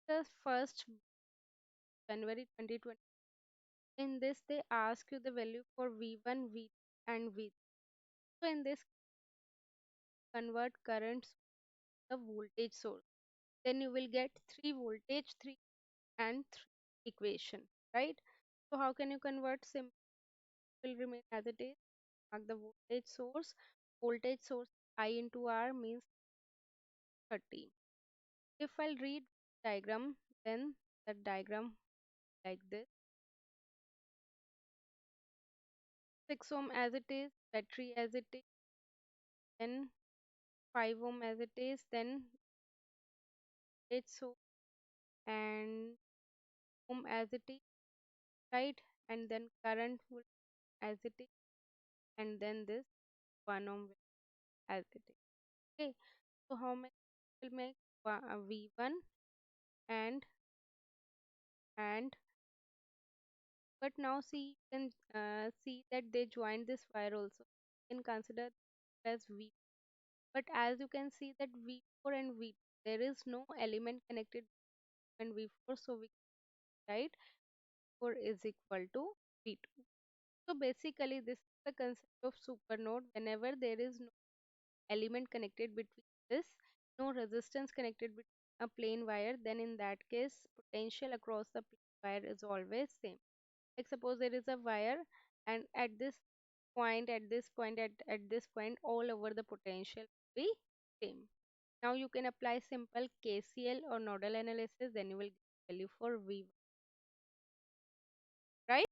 the 1st January 2020. In this, they ask you the value for V1, V2, and V3. So in this, convert current to the voltage source. Then you will get 3 voltage, 3 and 3 equation, right? So how can you convert? Simple will remain as it is. Mark the voltage source. Voltage source I into R means 30. If I'll read diagram, then the diagram like this. 6 ohm as it is, battery as it is, then 5 ohm as it is, then voltage source and ohm as it is, right? And then current will as it is, and then this 1 ohm will as it is. Okay, so how many will make V1 and and but now see, you can see that they joined this wire also. You can consider as V. But as you can see that V4 and V2, there is no element connected and V4, so we write 4 is equal to V2. So basically, this is the concept of supernode. Whenever there is no element connected between this, no resistance connected between a plain wire, then in that case, potential across the plain wire is always same. Like suppose there is a wire, and at this point, at this point, at this point, all over the potential will be same. Now you can apply simple KCL or nodal analysis, then you will get value for V1.